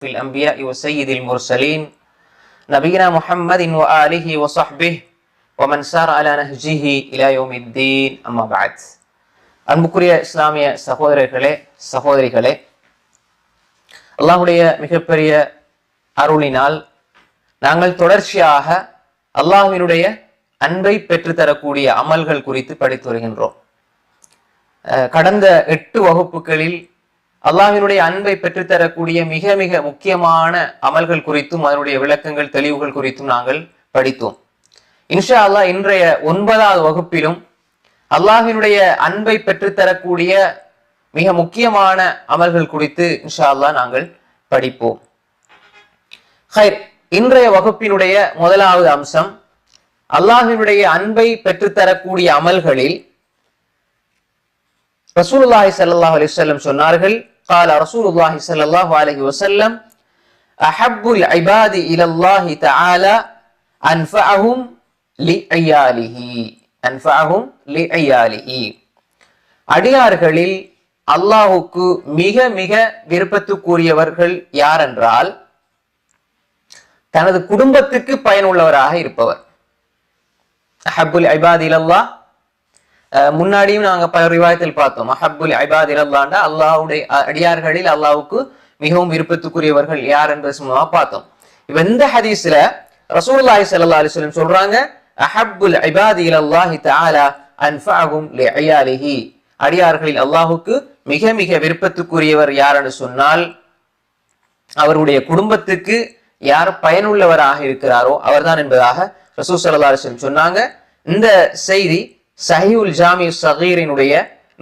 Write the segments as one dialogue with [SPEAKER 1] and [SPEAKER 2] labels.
[SPEAKER 1] في الأنبياء وسيد المرسلين نبينا محمد وآله وصحبه ومن سار على نهجه إلى يوم الدين أما بعد. அன்புக்குரிய இஸ்லாமிய சகோதரர்களே சகோதரிகளே, அல்லாஹுடைய மிகப்பெரிய அருளினால் நாங்கள் தொடர்ச்சியாக அல்லாஹ்வினுடைய அன்பை பெற்றுத்தரக்கூடிய அமல்கள் குறித்து படித்து வருகின்றோம். கடந்த 8 வகுப்புகளில் அல்லாஹ்வினுடைய அன்பை பெற்றுத்தரக்கூடிய மிக மிக முக்கியமான அமல்கள் குறித்தும் அதனுடைய விளக்கங்கள் தெளிவுகள் குறித்தும் நாங்கள் படித்தோம். இன்ஷா அல்லாஹ் இன்றைய 9வது வகுப்பிலும் அல்லாஹ்வினுடைய அன்பை பெற்றுத்தரக்கூடிய மிக முக்கியமான அமல்கள் குறித்து இன்ஷா அல்லாஹ் நாங்கள் படிப்போம். இன்றைய வகுப்பினுடைய முதலாவது அம்சம், அல்லாஹ்வினுடைய அன்பை பெற்றுத்தரக்கூடிய அமல்களில் ரசூலுல்லாஹி ஸல்லல்லாஹு அலைஹி வஸல்லம் சொன்னார்கள், قال رسول الله صلى الله عليه وسلم احب العباد الى الله تعالى انفعهم لعياله. அடியார்களில் அல்லாஹுக்கு மிக மிக விருப்பத்துக்குரியவர்கள் யார் என்றால் தனது குடும்பத்துக்கு பயனுள்ளவராக இருப்பவர். அஹப்புல் இபாத் இலல்லாஹ், முன்னாடியும் நாங்க பல ரிவாயத்தில் பார்த்தோம். அஹப்புல் இபாத் இலல்லாஹ்னா அல்லாஹ்வுடைய அடியார்களில் அல்லாஹ்வுக்கு மிகவும் விருப்பத்துக்குரியவர்கள் யார் என்பது சும்மா பார்த்தோம். இப்ப இந்த ஹதீஸ்ல ரசூலுல்லாஹி ஸல்லல்லாஹு அலைஹி வஸல்லம் சொல்றாங்க, அஹப்புல் இபாத் இலல்லாஹி தஆலா அன்ஃபஅஹும் லிஅயாலிஹி. அடியார்களில் அல்லாஹ்வுக்கு மிக மிக விருப்பத்துக்குரியவர் யார் என்று சொன்னால் அவருடைய குடும்பத்துக்கு யார் பயனுள்ளவராக இருக்கிறாரோ அவர்தான் என்பதாக ரசூல் ஸல்லல்லாஹு அலைஹி வஸல்லம் சொன்னாங்க. இந்த செய்தி சஹீஹுல் ஜாமி ஸகீரினுடைய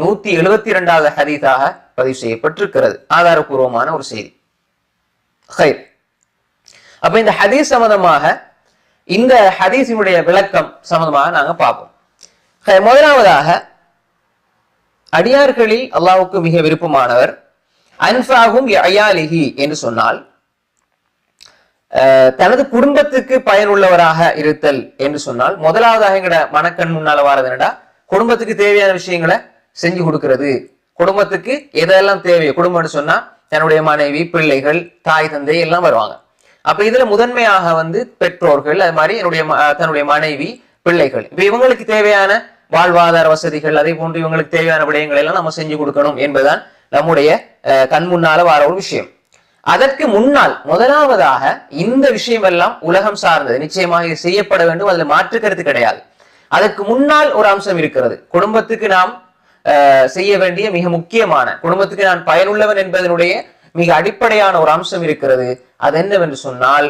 [SPEAKER 1] 172வது ஹதீஸாக பதிவு செய்யப்பட்டிருக்கிறது. ஆதாரபூர்வமான ஒரு செய்தி. அப்ப இந்த ஹதீஸ் சம்பந்தமாக, இந்த ஹதீஸினுடைய விளக்கம் சம்பந்தமாக நாங்க பார்ப்போம். முதலாவதாக, அடியார்களில் அல்லாஹ்வுக்கு மிக விருப்பமானவர் அன்ஃபஅஹும் லிஅயாலிஹி என்று சொன்னால் தனது குடும்பத்துக்கு பயனுள்ளவராக இருத்தல் என்று சொன்னால், முதலாவதாக எங்கட மனக்கண் முன்னால வாரது என்னடா, குடும்பத்துக்கு தேவையான விஷயங்களை செஞ்சு கொடுக்கிறது. குடும்பத்துக்கு எதெல்லாம் தேவையோ, குடும்பம்னு சொன்னா தன்னுடைய மனைவி, பிள்ளைகள், தாய் தந்தை எல்லாம் வருவாங்க. அப்ப இதுல முதன்மையாக பெற்றோர்கள், அது மாதிரி தன்னுடைய மனைவி, பிள்ளைகள், இப்ப இவங்களுக்கு தேவையான வாழ்வாதார வசதிகள், அதே போன்று இவங்களுக்கு தேவையான விடயங்களை எல்லாம் நம்ம செஞ்சு கொடுக்கணும் என்பதுதான் நம்முடைய கண் முன்னால வார ஒரு விஷயம். அதற்கு முன்னால் முதலாவதாக இந்த விஷயம் எல்லாம் உலகம் சார்ந்தது, நிச்சயமாக இது செய்யப்பட வேண்டும், அதுல மாற்றுக்கிறது கிடையாது. அதற்கு முன்னால் ஒரு அம்சம் இருக்கிறது. குடும்பத்துக்கு நாம் செய்ய வேண்டிய மிக முக்கியமான, குடும்பத்துக்கு நான் பயனுள்ளவன் என்பதனுடைய மிக அடிப்படையான ஒரு அம்சம் இருக்கிறது. அது என்னவென்று சொன்னால்,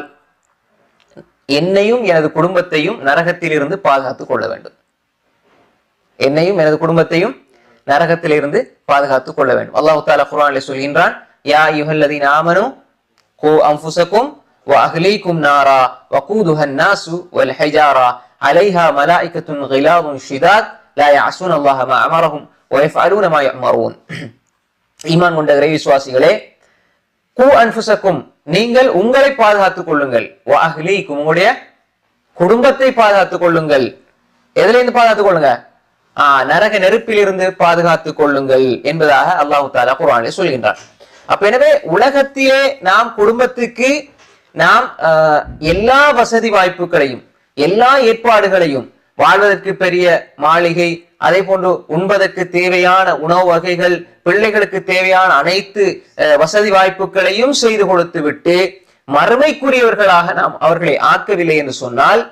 [SPEAKER 1] என்னையும் எனது குடும்பத்தையும் நரகத்தில் இருந்து பாதுகாத்துக் கொள்ள வேண்டும். என்னையும் எனது குடும்பத்தையும் நரகத்தில் இருந்து பாதுகாத்துக் கொள்ள வேண்டும். அல்லாஹ் தஆலா குர்ஆனிலே சொல்கின்றான், யா அய்யுஹல்லதீன ஆமனூ கூ அன்ஃபுஸக்கும் வ அஹ்லீக்கும் நாரா வகூதுஹா அன்-நாஸு வல் ஹிஜாரா அலைஹா மலாயிகத்துன் கிலாதுன் ஷிதாத் லா யஅஸூன அல்லாஹ மா அமரஹும் வ யஃஅலூன மா யஅமரூன். ஈமான் கொண்ட இறை விசுவாசிகளே, கூ அன்ஃபுஸக்கும், நீங்கள் உங்களை பாதுகாத்துக் கொள்ளுங்கள், வ அஹ்லீக்கும், உங்களுடைய குடும்பத்தை பாதுகாத்துக் கொள்ளுங்கள். எதில இருந்து பாதுகாத்துக் கொள்ளுங்க? நரக நெருப்பிலிருந்து பாதுகாத்துக் கொள்ளுங்கள் என்பதாக அல்லாஹ் தஆலா குர்ஆனிலே சொல்கின்றார். அப்ப எனவே உலகத்திலே நாம் குடும்பத்துக்கு நாம் எல்லா வசதி வாய்ப்புகளையும், எல்லா ஏற்பாடுகளையும், வாழ்வதற்கு பெரிய மாளிகை, அதே போன்று உண்பதற்கு தேவையான உணவு வகைகள், பிள்ளைகளுக்கு தேவையான அனைத்து வசதி வாய்ப்புகளையும் செய்து கொடுத்து விட்டு மறுமைக்குரியவர்களாக நாம் அவர்களை ஆக்கவில்லை என்று சொன்னால்,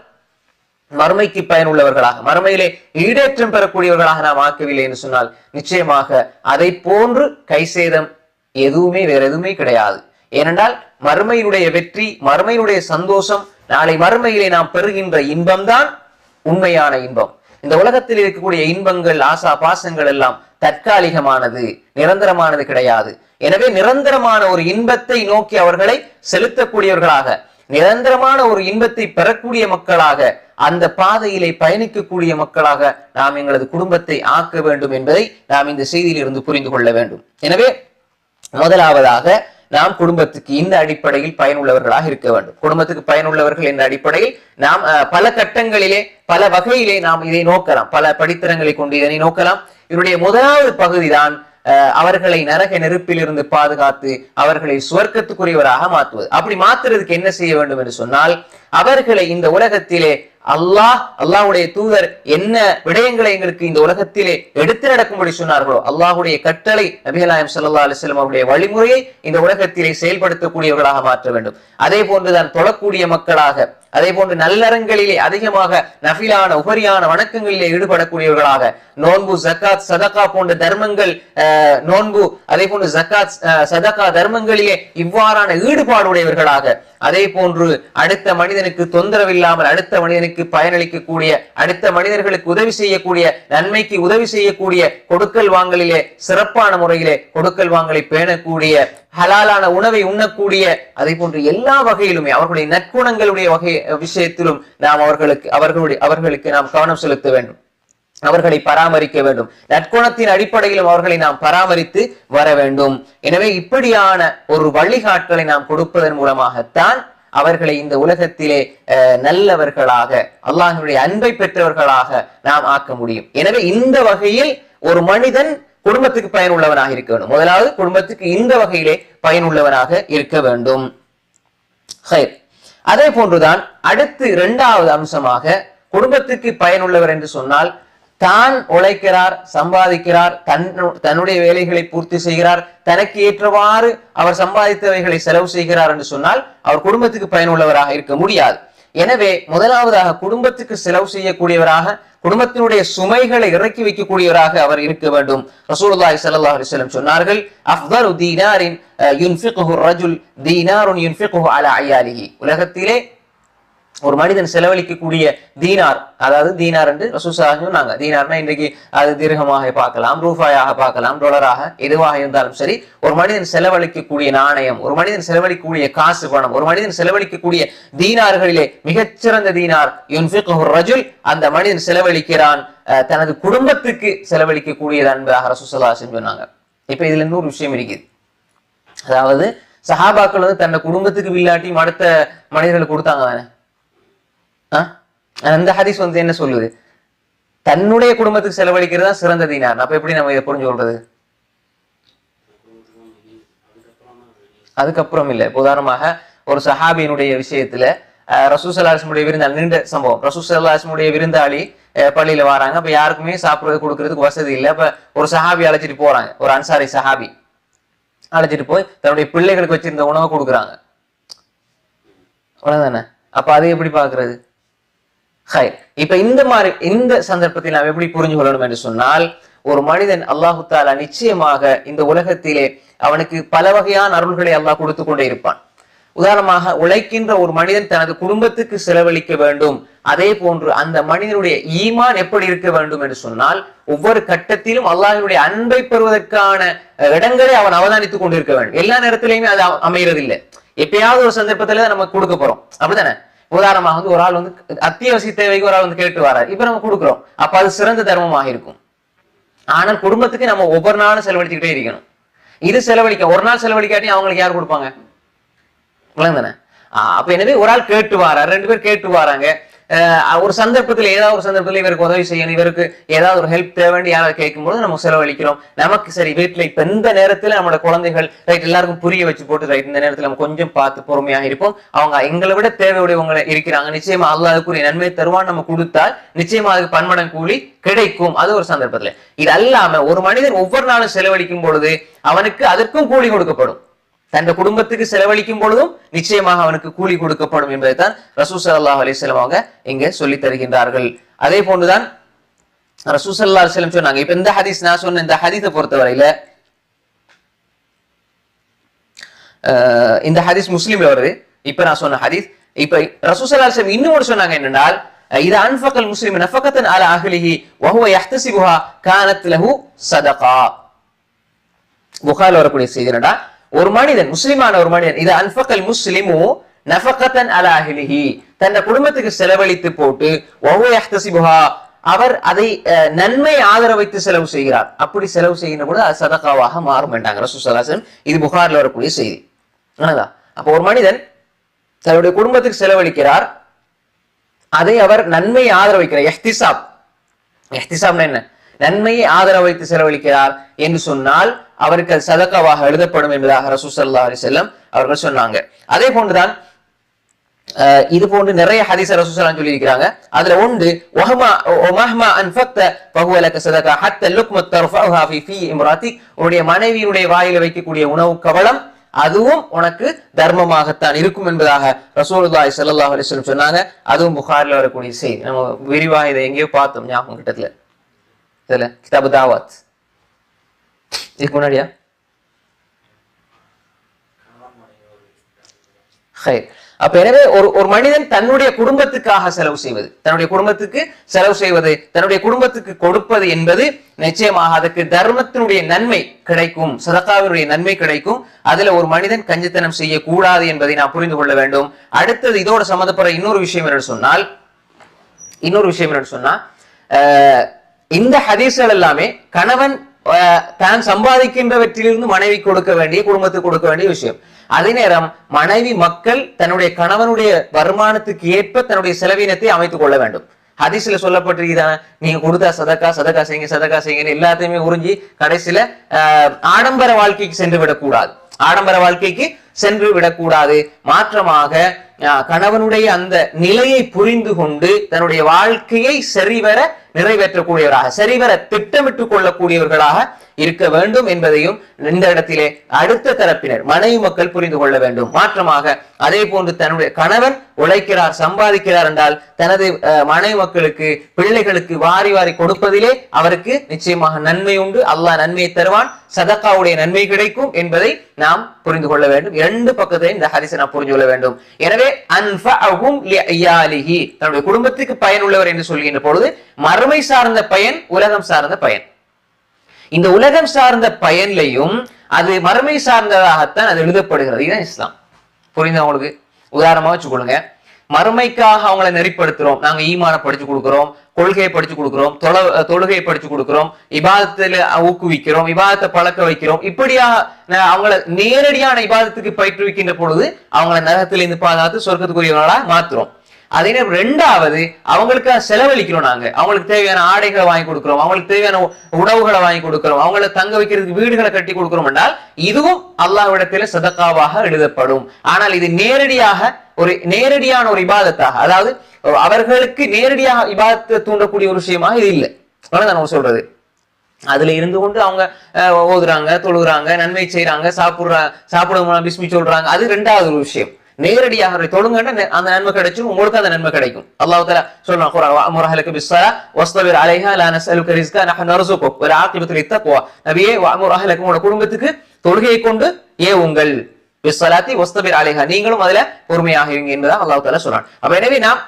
[SPEAKER 1] மறுமைக்கு பயனுள்ளவர்களாக, மறுமையிலே ஈடேற்றம் பெறக்கூடியவர்களாக நாம் ஆக்கவில்லை என்று சொன்னால், நிச்சயமாக அதை போன்று கைசேதம் எதுவுமே வேற எதுவுமே கிடையாது. ஏனென்றால் மறுமையினுடைய வெற்றி, மறுமையினுடைய சந்தோஷம், நாளை மறுமையிலே நாம் பெறுகின்ற இன்பம்தான் உண்மையான இன்பம். இந்த உலகத்தில் இருக்கக்கூடிய இன்பங்கள், ஆசா பாசங்கள் எல்லாம் தற்காலிகமானது, நிரந்தரமானது கிடையாது. எனவே நிரந்தரமான ஒரு இன்பத்தை நோக்கி அவர்களை செலுத்தக்கூடியவர்களாக, நிரந்தரமான ஒரு இன்பத்தை பெறக்கூடிய மக்களாக, அந்த பாதையிலே பயணிக்கக்கூடிய மக்களாக நாம் எங்களது குடும்பத்தை ஆக்க வேண்டும் என்பதை நாம் இந்த செய்தியில் இருந்து புரிந்து கொள்ள வேண்டும். எனவே முதலாவதாக நாம் குடும்பத்துக்கு இந்த அடிப்படையில் பயனுள்ளவர்களாக இருக்க வேண்டும். குடும்பத்துக்கு பயனுள்ளவர்கள் என்ற அடிப்படையில் நாம் பல கட்டங்களிலே, பல வகையிலே நாம் இதை நோக்கலாம். பல படித்தரங்களை கொண்டு இதனை நோக்கலாம். இதனுடைய முதலாவது பகுதி தான் அவர்களை நரக நெருப்பிலிருந்து பாதுகாத்து அவர்களை சுவர்க்கத்துக்குரியவராக மாற்றுவது. அப்படி மாத்துறதுக்கு என்ன செய்ய வேண்டும் என்று சொன்னால், அவர்களை இந்த உலகத்திலே அல்லாஹ்வுடைய தூதர் என்ன விடயங்களை எங்களுக்கு இந்த உலகத்திலே எடுத்து நடக்கும்படி சொன்னார்களோ, அல்லாஹ்வுடைய கட்டளை நபிகள் நாயகம் ஸல்லல்லாஹு அலைஹி வஸல்லம் அவருடைய வழிமுறையை இந்த உலகத்திலே செயல்படுத்தக்கூடியவர்களாக மாற்ற வேண்டும். அதே போன்றுதான் தொழக்கூடிய மக்களாக, அதே போன்று நல்லறங்களிலே அதிகமாக நஃபிலான உபரியான வணக்கங்களிலே ஈடுபடக்கூடியவர்களாக, நோன்பு ஜக்காத் சதகா போன்ற தர்மங்கள், நோன்பு அதே போன்று ஜக்காத் சதகா தர்மங்களிலே இவ்வாறான ஈடுபாடுடையவர்களாக, அதே போன்று அடுத்த மனிதனுக்கு தொந்தரவில்லாமல் அடுத்த மனிதனுக்கு பயனளிக்கக்கூடிய, அடுத்த மனிதர்களுக்கு உதவி செய்யக்கூடிய, நன்மைக்கு உதவி செய்யக்கூடிய, கொடுக்கல் வாங்கலிலே சிறப்பான முறையிலே கொடுக்கல் வாங்கலை பேணக்கூடிய, ஹலாலான உணவை உண்ணக்கூடிய, அதே போன்று எல்லா வகையிலுமே அவர்களுடைய நற்குணங்களுடைய வகை விஷயத்திலும் நாம் அவர்களுக்கு நாம் கவனம் செலுத்த வேண்டும், அவர்களை பராமரிக்க வேண்டும். நற்குணத்தின் அடிப்படையிலும் அவர்களை நாம் பராமரித்து வர வேண்டும். எனவே இப்படியான ஒரு வழிகாட்டலை நாம் கொடுப்பதன் மூலமாகத்தான் அவர்களை இந்த உலகத்திலே நல்லவர்களாக, அல்லாஹ்வுடைய அன்பை பெற்றவர்களாக நாம் ஆக்க முடியும். எனவே இந்த வகையில் ஒரு மனிதன் குடும்பத்துக்கு பயனுள்ளவனாக இருக்க வேண்டும். முதலாவது குடும்பத்துக்கு இந்த வகையிலே பயனுள்ளவனாக இருக்க வேண்டும். அதே போன்றுதான் அடுத்து இரண்டாவது அம்சமாக குடும்பத்துக்கு பயனுள்ளவர் என்று சொன்னால், தான் உழைக்கிறார், சம்பாதிக்கிறார், தன்னுடைய வேலைகளை பூர்த்தி செய்கிறார், தனக்கு ஏற்றவாறு அவர் சம்பாதித்தவைகளை செலவு செய்கிறார் என்று சொன்னால் அவர் குடும்பத்துக்கு பயனுள்ளவராக இருக்க முடியாது. எனவே முதலாவதாக குடும்பத்துக்கு செலவு செய்யக்கூடியவராக, குடும்பத்தினுடைய சுமைகளை இறக்கி வைக்கக்கூடியவராக அவர் இருக்க வேண்டும். ரசூலுல்லாஹி ஸல்லல்லாஹு அலைஹி வஸல்லம் சொன்னார்கள், அஃதலு தீனாரின் யுன்ஃபிகுஹு ரஜுல் தீனாருன் யுன்ஃபிகுஹு அலா அயாலிஹி. உலகத்திலே ஒரு மனிதன் செலவழிக்கக்கூடிய தீனார், அதாவது தீனார் என்று ரசூலுல்லாஹி சொன்னாங்க. தீனார்னா இன்றைக்கு அது திர்ஹமாக பார்க்கலாம், ரூபாயாக பார்க்கலாம், டாலராக எதுவாக இருந்தாலும் சரி, ஒரு மனிதன் செலவழிக்கக்கூடிய நாணயம், ஒரு மனிதன் செலவழிக்கக்கூடிய காசு பணம், ஒரு மனிதன் செலவழிக்கக்கூடிய தீனார்களிலே மிகச்சிறந்த தீனார் யுன்ஃபிகுஹு ரஜுல், அந்த மனிதன் செலவழிக்கிறான் தனது குடும்பத்துக்கு செலவழிக்கக்கூடியது என்பதாக ரசூலுல்லாஹி சொன்னாங்க. இப்ப இதுல இன்னொரு விஷயம் இருக்குது. அதாவது சஹாபாக்கள் வந்து தன்னை குடும்பத்துக்கு வில்லாட்டியும் அடுத்த மனிதர்களுக்கு கொடுத்தாங்க தானே. அந்த ஹதீஸ் வந்து என்ன சொல்லுது? தன்னுடைய குடும்பத்துக்கு செலவழிக்கிறது தான் சிறந்த தீனார். அப்ப எப்படி நம்ம இதை புரிஞ்சு கொள்றது? அதுக்கப்புறம் இல்ல. உதாரணமாக ஒரு சஹாபியினுடைய விஷயத்துல ரசூல் ஸல்லல்லாஹு அலைஹி வஸல்லம் விருந்தாளி, நீண்ட சம்பவம். ரசூல் ஸல்லல்லாஹு அலைஹி வஸல்லம் விருந்தாளி பள்ளியில வராங்க. அப்ப யாருக்குமே சாப்பிடுறது கொடுக்கறதுக்கு வசதி இல்லை. அப்ப ஒரு சஹாபி அழைச்சிட்டு போறாங்க, ஒரு அன்சாரி சஹாபி அழைச்சிட்டு போய் தன்னுடைய பிள்ளைகளுக்கு வச்சிருந்த உணவை கொடுக்குறாங்க. அவ்வளவுதானே. அப்ப அதை எப்படி பாக்குறது? இப்ப இந்த சந்தர்ப்பத்தில் நாம் எப்படி புரிஞ்சு கொள்ளணும் என்று சொன்னால், ஒரு மனிதன் அல்லாஹு தாலா நிச்சயமாக இந்த உலகத்திலே அவனுக்கு பல வகையான அருள்களை அல்லாஹ் கொடுத்து கொண்டே இருப்பான். உதாரணமாக உழைக்கின்ற ஒரு மனிதன் தனது குடும்பத்துக்கு செலவழிக்க வேண்டும். அதே போன்று அந்த மனிதனுடைய ஈமான் எப்படி இருக்க வேண்டும் என்று சொன்னால், ஒவ்வொரு கட்டத்திலும் அல்லாஹ்வுடைய அன்பை பெறுவதற்கான இடங்களை அவன் அவதானித்துக் கொண்டிருக்க வேண்டும். எல்லா நேரத்திலையுமே அது அமையறதில்லை. எப்பயாவது ஒரு சந்தர்ப்பத்துல தான் நம்ம கொடுக்க போறோம், அப்படித்தானே? உதாரணமாக வந்து ஒரு ஆள் வந்து அத்தியாவசிய தேவைக்கு ஒரு ஆள் வந்து கேட்டு வராரு, இப்ப நம்ம கொடுக்குறோம். அப்ப அது சிறந்த தர்மமாக இருக்கும். ஆனால் குடும்பத்துக்கு நம்ம ஒவ்வொரு நாளும் செலவழிச்சுக்கிட்டே இருக்கணும். இது செலவழிக்க ஒரு நாள் செலவழிக்காட்டி அவங்களுக்கு யார் கொடுப்பாங்க? தானே. அப்ப எனவே ஒரு ஆள் கேட்டு வாராரு, ரெண்டு பேர் கேட்டு வராங்க. ஒரு சந்தர்ப்பத்தில் ஏதாவது ஒரு சந்தர்ப்பத்தில் இவருக்கு உதவி செய்யணும், இவருக்கு ஏதாவது ஒரு ஹெல்ப் தேவைன்னு யாராவது கேட்கும்போது நம்ம செலவழிக்கிறோம். நமக்கு சரி வீட்டுல இப்ப இந்த நேரத்துல நம்மளோட குழந்தைகள் ரைட் எல்லாருக்கும் புரிய வச்சு போட்டு ரைட் இந்த நேரத்துல நம்ம கொஞ்சம் பார்த்து பொறுமையாக இருப்போம். அவங்க எங்களை விட தேவையுடையவங்க இருக்கிறாங்க, நிச்சயமா அல்லாஹ் அதுக்குரிய நன்மை தருவான். நம்ம கொடுத்தால் நிச்சயமா அதுக்கு பன்மடங்கு கூலி கிடைக்கும். அது ஒரு சந்தர்ப்பத்துல. இது அல்லாம ஒரு மனிதன் ஒவ்வொரு நாளும் செலவழிக்கும் பொழுது அவனுக்கு அதற்கும் கூலி கொடுக்கப்படும். தன் குடும்பத்துக்கு செலவழிக்கும் பொழுதும் நிச்சயமாக அவனுக்கு கூலி கொடுக்கப்படும் என்பதைத்தான் ரசூல் ஸல்லல்லாஹு அலைஹி வஸல்லம் அவங்க இங்க சொல்லி தருகின்றார்கள். அதே போன்றுதான் ரசூல் ஸல்லல்லாஹு அலைஹி வஸல்லம் சொன்னாங்க. இப்ப இந்த ஹதீஸ் நான் சொன்ன இந்த ஹதீஸை பொறுத்தவரையில இந்த ஹதீஸ் முஸ்லிம்ல வருது. இப்ப நான் சொன்ன ஹதீஸ் இப்ப ரசூல் ஸல்லல்லாஹு அலைஹி வஸல்லம் இன்னும் சொன்னாங்க என்னென்றால், இதா அன்ஃபகல் முஸ்லிம் நஃபகத்தன் அலா அஹ்லிஹி வஹுவ யஹ்தஸிபுஹா கானத் லஹு ஸதகா. புகாரில வரக்கூடிய செய்தி என்னடா, ஒரு மனிதன் முஸ்லிமான ஒரு மனிதன் இது அன்ஃபகல் முஸ்லிமு நஃபகத்தன் அலா அஹ்லிஹி, தன் குடும்பத்துக்கு செலவழித்து போட்டு வஹுவ யஹ்தஸிபுஹா, அவர் அதை நன்மை ஆதரவு வைத்து செலவு செய்கிறார். அப்படி செலவு செய்கின்ற பொழுது அது சதகாவாக மாறும் என்றாங்க ரசூல் ஸல்லல்லாஹு அலைஹி வஸல்லம். இது புகாரில் வரக்கூடிய செய்தி. அப்ப ஒரு மனிதன் தன்னுடைய குடும்பத்துக்கு செலவழிக்கிறார், அதை அவர் நன்மை ஆதரவு வைக்கிறார். எஹ்திசாப், எஹ்திசாப்னா என்ன? நன்மையை ஆதரவு வைத்து செலவழிக்கிறார் என்று சொன்னால் அவருக்கு அது சதக்காவாக எழுதப்படும் என்பதாக ரசூல் ஸல்லல்லாஹு அலைஹி வஸல்லம் அவர்கள் சொன்னாங்க. அதே போன்றுதான் இது போன்று நிறைய ஹதீஸ் ரசூல் ஸல்லல்லாஹு அலைஹி சொல்லி இருக்கிறாங்க. அதுல ஒன்று வஹமா அன்ஃபக்த ஃபஹுவ லக ஸதகா ஹத்தா லுக்மத் தர்ஃபஉஹா ஃபீ இம்ராத்திக், உன்னுடைய மனைவியினுடைய வாயில வைக்கக்கூடிய உணவு கவளம் அதுவும் உனக்கு தர்மமாகத்தான் இருக்கும் என்பதாக ரசூலுல்லாஹி ஸல்லல்லாஹு அலைஹி வஸல்லம் சொன்னாங்க. அதுவும் புகாரில வரக்கூடிய செய்தி. நம்ம விரிவாக இதை எங்கேயோ பார்த்தோம் ஞாபகம் கிட்டத்துல இதுல கிதாபு தாவத் இதுக்கு முன்னாடியா அப்ப எனவே ஒரு மனிதன் தன்னுடைய குடும்பத்துக்காக செலவு செய்வது, தன்னுடைய குடும்பத்துக்கு செலவு செய்வது, தன்னுடைய குடும்பத்துக்கு கொடுப்பது என்பது நிச்சயமாக அதுக்கு தர்மத்தினுடைய நன்மை கிடைக்கும், சதகாவினுடைய நன்மை கிடைக்கும். அதுல ஒரு மனிதன் கஞ்சத்தனம் செய்யக்கூடாது என்பதை நாம் புரிந்து கொள்ள வேண்டும். அடுத்தது இதோட சம்பந்தப்பட்ட இன்னொரு விஷயம் என்னன்னு சொன்னால் இந்த ஹதீஸ்கள் எல்லாமே கணவன் தான் சம்பாதிக்கின்றவற்றிலிருந்து மனைவி கொடுக்க வேண்டிய, குடும்பத்துக்கு கொடுக்க வேண்டிய விஷயம். அதே நேரம் மனைவி மக்கள் தன்னுடைய கணவனுடைய வருமானத்துக்கு ஏற்ப தன்னுடைய செலவினத்தை அமைத்துக் கொள்ள வேண்டும். ஹதீஸ்ல சொல்லப்பட்டிருக்குதான, நீங்க கொடுத்தா சதக்கா செய்யுங்க எல்லாத்தையுமே உறிஞ்சி கடைசியில ஆடம்பர வாழ்க்கைக்கு சென்று விடக்கூடாது. மாற்றமாக கணவனுடைய அந்த நிலையை புரிந்து கொண்டு தன்னுடைய வாழ்க்கையை சரிவர நிறைவேற்றக்கூடியவராக, சரிவர திட்டமிட்டுக் கொள்ளக்கூடியவர்களாக இருக்க வேண்டும் என்பதையும் இந்த இடத்திலே அடுத்த தரப்பினர் மனைவி மக்கள் புரிந்து கொள்ள வேண்டும். மாற்றமாக அதே போன்று தன்னுடைய கணவன் உழைக்கிறார், சம்பாதிக்கிறார் என்றால் தனது மனைவி மக்களுக்கு, பிள்ளைகளுக்கு வாரி வாரி கொடுப்பதிலே அவருக்கு நிச்சயமாக நன்மை உண்டு. அல்லாஹ் நன்மையை தருவான், சதக்காவுடைய நன்மை கிடைக்கும் என்பதை நாம் புரிந்து கொள்ள வேண்டும். இரண்டு பக்கத்தையும் இந்த ஹதீஸை நாம் புரிந்து கொள்ள வேண்டும். எனவே அன்ஃபஅஹும் லிஅயாலிஹி, தன்னுடைய குடும்பத்துக்கு பயனுள்ளவர் என்று சொல்கின்ற பொழுது மறுமை சார்ந்த பயன், உலகம் சார்ந்த பயன். இந்த உலகம் சார்ந்த பயன்லையும் அது மறுமை சார்ந்ததாகத்தான் அது எழுதப்படுகிறது. இதுதான் இஸ்லாம். புரியுது உங்களுக்கு? உதாரணமா வச்சுக்கொள்ளுங்க, மறுமைக்காக அவங்களை நெறிப்படுத்துறோம், நாங்க ஈமான படிச்சு கொடுக்கிறோம், கொள்கையை படிச்சு கொடுக்கிறோம், தொழுகையை படிச்சு கொடுக்கிறோம், இபாதத்துல ஊக்குவிக்கிறோம், இபாதத்தை பழக்க வைக்கிறோம். இப்படியா அவங்களை நேரடியான இபாதத்துக்கு பயிற்றுவிக்கின்ற பொழுது அவங்களை நரகத்திலிருந்து பாதுகாத்து சொர்க்கத்துக்குரியவர்களா மாத்துறோம். அதே நேரம் ரெண்டாவது அவங்களுக்காக செலவழிக்கிறோம், நாங்க அவங்களுக்கு தேவையான ஆடைகளை வாங்கி கொடுக்கிறோம், அவங்களுக்கு தேவையான உணவுகளை வாங்கி கொடுக்கிறோம், அவங்களை தங்க வைக்கிறதுக்கு வீடுகளை கட்டி கொடுக்கிறோம் என்றால் இதுவும் அல்லாஹ்விடத்திலே சதக்காவாக எழுதப்படும். ஆனால் இது நேரடியான ஒரு இபாதத்தாக, அதாவது அவர்களுக்கு நேரடியாக இபாதத்தை தூண்டக்கூடிய ஒரு விஷயமாக இது இல்லை. நான் சொல்றது அதுல இருந்து கொண்டு அவங்க ஓதுறாங்க, தொழுகிறாங்க, நன்மை செய்யறாங்க, சாப்பிடுற பிஸ்மி சொல்றாங்க, அது ரெண்டாவது ஒரு விஷயம். நேரடியாக தொழுங்கன்னா அந்த நன்மை கிடைச்சும், உங்களுக்கு அந்த நன்மை கிடைக்கும். அல்லாஹ் தஆலா சொல்றான் குர்ஆன்ல பிஸ்ஸலா வஸ்தபிர் அலைஹா லா நஸ்அலுக ரிஸ்கா நஹ்னு நர்ஸுகுக் வல் ஆகிபத்து லித்தக்வா. நபியே வஅமுர் அஹ்லக, உங்க குடும்பத்துக்கு தொழுகையை கொண்டு ஏவுங்கள், பிஸ்ஸலாத்தி வஸ்தபிர் அலைஹா, நீங்களும் அதுல பொறுமையாக இருங்க என்பதாக அல்லாஹ் தஆலா சொல்றான். அப்ப எனவே நாம்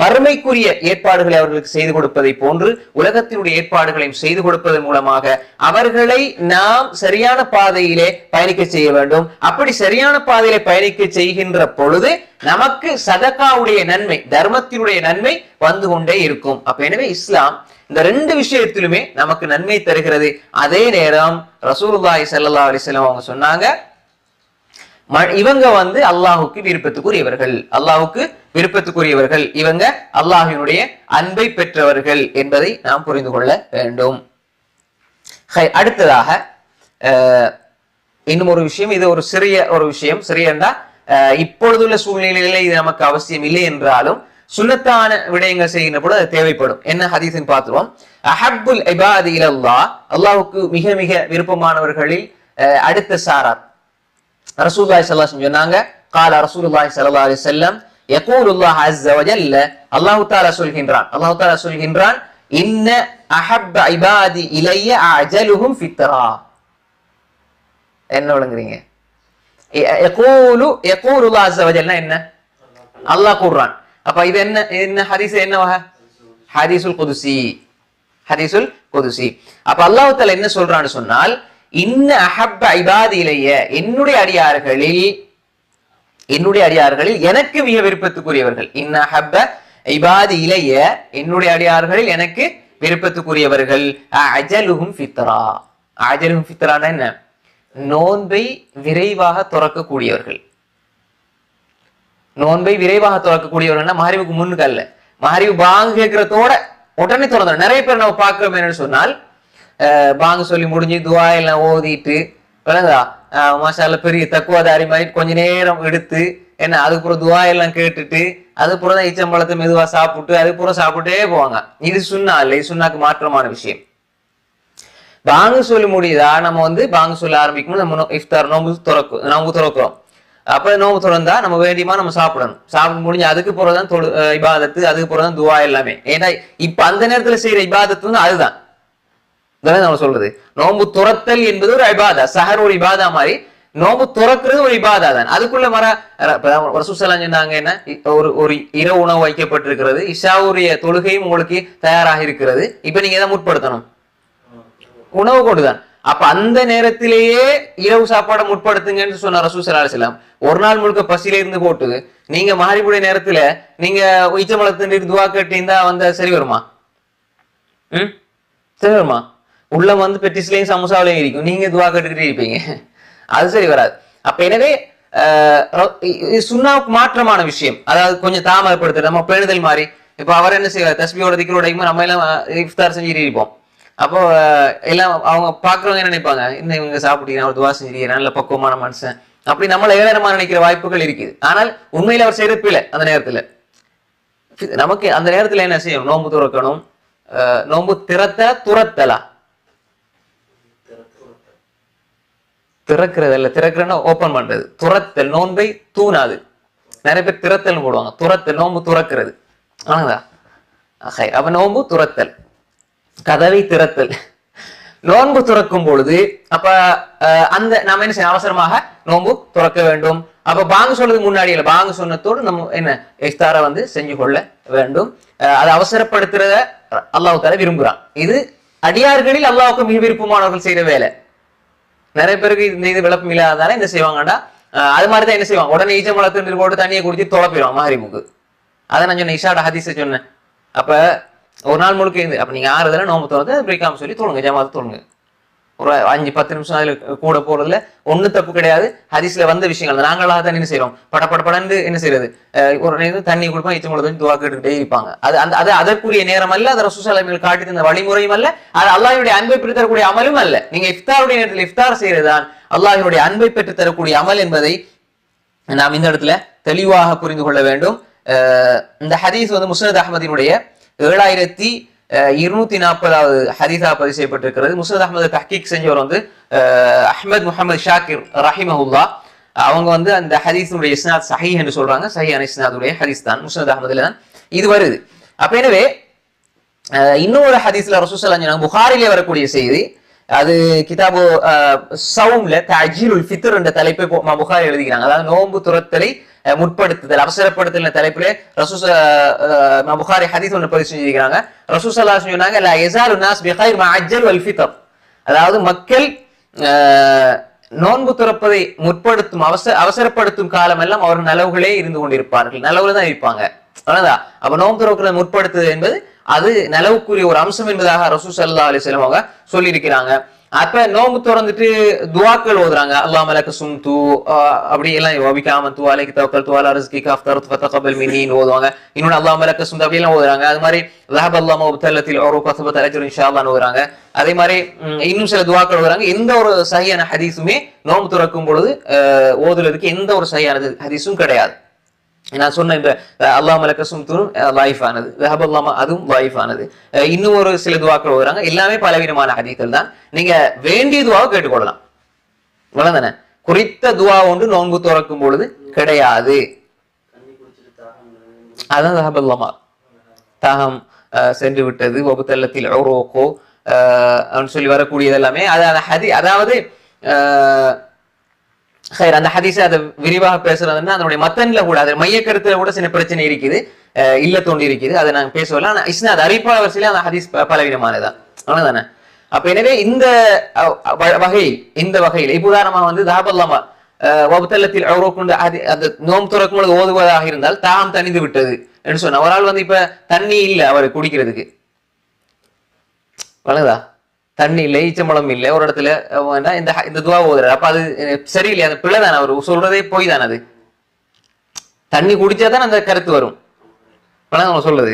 [SPEAKER 1] மறுமைக்குரிய ஏற்பாடுகளை அவர்களுக்கு செய்து கொடுப்பதை போன்று உலகத்தினுடைய ஏற்பாடுகளையும் செய்து கொடுப்பதன் மூலமாக அவர்களை நாம் சரியான பாதையிலே பயணிக்க செய்ய வேண்டும். அப்படி சரியான பாதையிலே பயணிக்க செய்கின்ற பொழுது நமக்கு சதகாவுடைய நன்மை, தர்மத்தினுடைய நன்மை வந்து கொண்டே இருக்கும். அப்ப எனவே இஸ்லாம் இந்த ரெண்டு விஷயத்திலுமே நமக்கு நன்மை தருகிறது. அதே நேரம் ரசூலுல்லாஹி ஸல்லல்லாஹு அலைஹி வஸல்லம் அவங்க சொன்னாங்க, இவங்க அல்லாஹுக்கு விருப்பத்துக்குரியவர்கள், இவங்க அல்லாஹ்வினுடைய அன்பை பெற்றவர்கள் என்பதை நாம் புரிந்து கொள்ள வேண்டும். அடுத்ததாக இன்னும் ஒரு விஷயம், இது ஒரு சிறிய விஷயம். சிறியண்டா இப்பொழுதுள்ள சூழ்நிலையில இது நமக்கு அவசியம் இல்லை என்றாலும் சுன்னத்தான விடயங்கள் செய்கின்ற பொழுது அது தேவைப்படும். என்ன ஹதீஸின் பார்த்துருவோம். அஹப்புல் இபாதி இலல்லாஹ், அல்லாஹுக்கு மிக மிக விருப்பமானவர்களில் அடுத்த சாரார் ரசூலுல்லாஹி ஸல்லல்லாஹு அலைஹி வஸல்லம் சொன்னாங்க. قال رسول الله صلى الله عليه وسلم يقول الله عز وجل, அல்லாஹ் தஆலா சொல்கின்றான், இன்ன அஹப்ப இபாதி இலைய அஜலுஹும் ஃபித்ரா. என்ன விளங்குறீங்க? يقول الله عز وجل என்ன? அல்லாஹ் கூறான். அப்ப இது என்ன ஹதீஸ்? என்ன ஹதீஸுல் குதுசி. அப்ப அல்லாஹ் தஆலா என்ன சொல்றான்னு சொன்னால், இன்ன அஹப்ப இபாதி இலைய, என்னுடைய அடியார்களில் எனக்கு மிக விருப்பத்துக்குரியவர்கள். இன்ன அஹப்ப இபாதி இலைய, என்னுடைய அடியார்களில் எனக்கு விருப்பத்துக்குரியவர்கள். அஜலுஹும் ஃபித்ரா. அஜலுஹும் ஃபித்ரானா என்ன? நோன்பை விரைவாக துறக்கக்கூடியவர்கள். நோன்பை விரைவாக துறக்கக்கூடியவர்கள்னா மஹரிபுக்கு முன்னுக்கு அல்ல, மஹரிபு பாங்கு கேட்கிறதோட உடனே திறந்துடும். நிறைய பேர் நம்ம பார்க்கிறோம் என்னன்னு சொன்னால் பாங்க சொல்லி முடிஞ்சு துவா எல்லாம் ஓதிட்டு விளங்குதா மாஷால்ல பெரிய தக்குவாதாரி மாதிரி கொஞ்ச நேரம் எடுத்து என்ன அதுக்கப்புறம் துவா எல்லாம் கேட்டுட்டு அதுக்கப்புறம் தான் ஈச்சம்பழத்தை மெதுவா சாப்பிட்டு அதுக்கப்புறம் சாப்பிட்டே போவாங்க. இது சுன்னா இல்லை, சுன்னாக்கு மாற்றமான விஷயம். பாங்கு சொல்லி முடியுதா நம்ம பாங்கு சொல்ல ஆரம்பிக்கணும். நம்ம இஃப்தார் நோம்பு துறக்கிறோம். அப்ப நோம்பு திறந்தா நம்ம வேண்டியமா நம்ம சாப்பிடணும். சாப்பிட்டு முடிஞ்சு அதுக்கு பிறகுதான் இபாதத்து, அதுக்கு பிறகுதான் துவா எல்லாமே. ஏன்னா இப்ப அந்த நேரத்துல செய்யற இபாதத்து அதுதான் நம்ம சொல்றது. நோம்பு துறத்தல் என்பது ஒரு இபாதா, சஹர் ஒரு இபாதா மாதிரி நோம்பு துறக்கிறது ஒரு இபாதா தான். அதுக்குள்ள ரசூலுல்லாஹி சொன்னாங்க என்ன, ஒரு இரவு உணவு வைக்கப்பட்டிருக்கிறது, இஷாவுடைய தொழுகையும் உங்களுக்கு தயாராக இருக்கிறது. இப்ப நீங்க எதை முற்படுத்தணும்? உணவு கொண்டுதான். அப்ப அந்த நேரத்திலேயே இரவு சாப்பாடை முற்படுத்துங்கன்னு சொன்ன ரசூல் ஸல்லல்லாஹு அலைஹி வஸல்லம். ஒரு நாள் முழுக்க பசியில இருந்து போட்டு நீங்க மஹரிபுடைய நேரத்துல நீங்க ஈச்சம்பழத்தின் துவா கேட்டீங்கன்னா சரி வருமா? சரி வருமா? உள்ள பெட்டிஸ்லயும் சமோசாவிலையும் இருக்கும், நீங்க துவா கேட்டுக்கிட்டே இருப்பீங்க, அது சரி வராது. அப்ப எனவே சுன்னாவுக்கு மாற்றமான விஷயம், அதாவது கொஞ்சம் தாமதப்படுத்துறது நம்ம பேணுதல் மாதிரி. இப்ப அவர் என்ன செய்வார், தஸ்பியோட திக்ரோட நம்ம எல்லாம் இஃப்தார் செஞ்சுட்டு இருப்போம். அப்போ எல்லாம் அவங்க பாக்குறவங்க என்ன நினைப்பாங்க, இன்னும் இவங்க சாப்பிட்டீங்க அவர் துவா செஞ்சிருக்கீங்க நல்ல பக்குவமான மனுஷன் அப்படி நம்மள ஏளனமா நினைக்கிற வாய்ப்புகள் இருக்குது. ஆனால் உண்மையில அவர் செய்யறது பிழை. அந்த நேரத்துல நமக்கு அந்த நேரத்துல என்ன செய்யணும்? நோன்பு துறக்கணும். நோன்பு துறத்தலா திறக்கிறது இல்ல, திறக்கிறன்னா ஓபன் பண்றது. துறத்தல் நோன்பை தூணாது. நிறைய பேர் திறத்தல் போடுவாங்க. துறத்தல் நோன்பு துறக்கிறது. அப்ப நோன்பு துறத்தல், கதவை திறத்தல். நோன்பு துறக்கும் பொழுது அப்ப அந்த நாம என்ன செய்ய, அவசரமாக நோன்பு துறக்க வேண்டும். அப்ப பாங்கு சொல்றது முன்னாடி இல்ல, பாங்கு சொன்னதோடு நம்ம என்ன இஃப்தாரை செஞ்சு கொள்ள வேண்டும். அதை அவசரப்படுத்துறத அல்லாஹ் தஆலா விரும்புறான். இது அடியார்களில் அல்லாஹ்வுக்கு மிக விருப்பமானவர்கள் செய்யற வேலை. நிறைய பேருக்கு இந்த விளப்பம் இல்லாததால என்ன செய்வாங்கடா, அது மாதிரிதான் என்ன செய்வாங்க, உடனே ஈச்சம்பழத்தின் போட்டு தண்ணியை குடிச்சு தொலைப்பிடுவாங்க மஹரிபுக்கு. அதை நான் சொன்னேன், இஷாட ஹதீஸை சொன்னேன். அப்ப ஒரு நாள் முழுக்க இருந்து அப்ப நீங்க ஆறுதல நோம்பு திறந்து பிரேக்காம சொல்லி தொழுங்க, ஜமாத்து தொழுங்க. ஒரு 5-10 நிமிஷம் அதுல கூட போறதுல ஒண்ணு தப்பு கிடையாது. ஹதீஸ்ல வந்த விஷயங்கள் நாங்களாக தான் என்ன செய்யறோம், படப்படன்னு என்ன செய்யறது, ஒரு நேரம் தண்ணி கொடுப்போம், ஈச்சம்பழத்தை துவா கேட்டுக்கிட்டே இருப்பாங்க. அது அதற்குரிய நேரம் அல்ல, அது ரசூல் ஸல்லல்லாஹு அலைஹி வஸல்லம் காட்டி தந்த வழிமுறையும் அல்ல, அது அல்லாஹ்வுடைய அன்பை பெற்று தரக்கூடிய அமலும் அல்ல. நீங்க இஃப்தாருடைய நேரத்தில் இஃப்தார் செய்யறதுதான் அல்லாஹ்வுடைய அன்பை பெற்று தரக்கூடிய அமல் என்பதை நாம் இந்த இடத்துல தெளிவாக புரிந்து கொள்ள வேண்டும். இந்த ஹதீஸ் முஸ்னத் அஹ்மதினுடைய 7240வது ஹதீஸா பதிவு செய்யப்பட்டிருக்கிறது. முஸ்னத் அஹ்மது தஹ்கீக் செஞ்சவர் அஹ்மத் முஹம்மது ஷாக்கிர் ரஹிமஹுல்லா. அவங்க அந்த ஹதீஸுடைய இஸ்னாத் சஹீஹ் என்று சொல்றாங்க. சஹீஹான இஸ்னாதுடைய ஹதீஸ் தான் முஸ்னத் அஹ்மதுல தான் இது வருது. அப்ப எனவே இன்னொரு ஹதீஸ்ல ரசூல் ஸல்லல்லாஹு அலைஹி வஸல்லம் புகாரிலே வரக்கூடிய செய்தி, அது கிதாபு சௌம்ல தஅஜீலுல் ஃபித்ர் என்ற தலைப்பை புகாரி எழுதிக்கிறாங்க. அதாவது நோன்பு துறத்தலை முற்படுத்துதல், அவசரப்படுத்தல் தலைப்பிலே புகாரி ஹதீஸ் ஒன்று பதிவு செஞ்சிருக்கிறாங்க. ரசூல் ஸல்லல்லாஹு அலைஹி வஸல்லம் சொன்னாங்க, லா யஸாலு நாஸ் பிகைர் மா அஜ்ஜல் வல் ஃபித்ர். அதாவது மக்கள் நோன்பு துறப்பதை முற்படுத்தும் அவசரப்படுத்தும் காலம் எல்லாம் அவர்கள் நலவுகளே இருந்து கொண்டிருப்பார்கள், நலவுல தான் இருப்பாங்க. அப்ப நோன்பு துறக்கிறத முற்படுத்துது என்பது அது நலவுக்குரிய ஒரு அம்சம் என்பதாக ரசூல் ஸல்லல்லாஹு அலைஹி வஸல்லம் அவங்க சொல்லி இருக்கிறாங்க. அப்ப நோம்பு திறந்துட்டு துஆக்கள் ஓதுறாங்க. அல்லாஹும்ம லக சும்து அப்படி எல்லாம் வபிகாமது அலைக தவக்கல்து அலா ரிஸ்கிக அஃப்தர்து ஃபதகபல் மின்னி ஓதுவாங்க. இன்னொரு அல்லாஹும்ம லக சும்து அப்படி எல்லாம் ஓதுறாங்க. அது மாதிரி ذهب الله مبتلتي العروق وثبت الاجر ان شاء الله ஓதுறாங்க. அதே மாதிரி இன்னும் சில துஆக்கள் ஓதுறாங்க. எந்த ஒரு சஹீஹான ஹதீஸுமே நோம்பு திறக்கும் பொழுது ஓதுறதுக்கு எந்த ஒரு சஹீஹான ஹதீஸும் கிடையாது. நான் சொன்ன இந்த அல்லாஹும்ம லக சும்து லைஃப் ஆனது, ذهب الله அதுவும் லைஃப் ஆனது. இன்னும் ஒரு சில துஆக்கள் ஓதுறாங்க. எல்லாமே பலவிதமான ஹதீஸ்கள் தான். நீங்க வேண்டிய துஆவை கேட்டுக்கொள்ளலாம். வளர்ந்தன குறித்த துஆ ஒன்று நோன்பு திறக்கும் பொழுது கிடையாது. அதான் ذهب الله தாகம் சென்று விட்டது, வபுத்தல்லத்தில் உரூகோ சொல்லி வரக்கூடியது எல்லாமே அதாவது அந்த ஹதீஸை அதை விரிவாக பேசுறதுன்னா அதனுடைய மத்தன்ல கூட அது மைய கருத்துல கூட சில பிரச்சனை இருக்குது, இல்ல தோண்டி இருக்குது. அதை நாங்க பேசல. ஆனா இஸ்னாத் அறிவிப்பாளர் வரிசையில அந்த ஹதீஸ் பலவிதமானதான். அவ்வளவுதானே. அப்ப எனவே இந்த வகையில் இப்ப உதாரணமா தாபல்லாமா வபுத்தல்லத்தில் உரூகோ அந்த நோம்பு திறக்கும் பொழுது ஓதுவதாக இருந்தால் தாகம் தணிந்து விட்டது என்று சொன்ன ஒரு ஆள் இப்ப தண்ணி இல்லை அவரு குடிக்கிறதுக்கு, வளதா தண்ணி இல்லை, ஈச்சம்பழம் இல்லை, ஒரு இடத்துல இந்த துவா ஓதுறாரு. அப்ப அது சரியில்லை, அந்த பிள்ளை தானே, அவர் சொல்றதே போய் தானே. அது தண்ணி குடிச்சாதான் அந்த கருத்து வரும். சொல்றது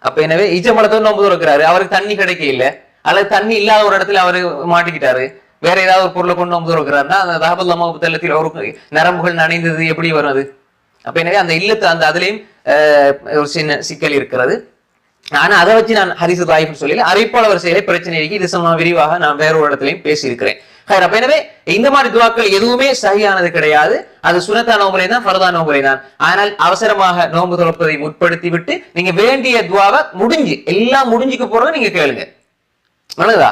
[SPEAKER 1] அப்ப எனவே ஈச்சம்பழத்தோடு நோன்பு துறக்கிறாரு, அவருக்கு தண்ணி கிடைக்க இல்லை, அல்லது தண்ணி இல்லாத ஒரு இடத்துல அவரு மாட்டிக்கிட்டாரு, வேற ஏதாவது ஒரு பொருளை கொண்டு நோன்பு துறக்கிறாருன்னா அந்த தஹபுல்லா தல்லத்தில் அவருக்கு நரம்புகள் நனைந்தது எப்படி வரும் அது? அப்ப எனவே அந்த இல்லத்து அந்த அதுலயும் ஒரு சின்ன சிக்கல் இருக்கிறது. ஆனா அதை வச்சு நான் ஹதீஸ் தாயிஃப்னு சொல்லல, அறிவிப்பாளர் செயலை பிரச்சனை இருக்கு. இது சம்பந்தமா விரிவாக நான் வேற ஒரு இடத்துலையும் பேசியிருக்கிறேன். அப்ப எனவே இந்த மாதிரி துவாக்கள் எதுவுமே சரியானது கிடையாது. அது சுனத்தான நோம்புரை தான், ஃபர்தான நோம்புரை தான். ஆனால் அவசரமாக நோன்பு துறப்பதை முற்படுத்தி விட்டு நீங்க வேண்டிய துவாவை எல்லாம் முடிஞ்சுக்க போறத நீங்க கேளுங்க. நல்லதா?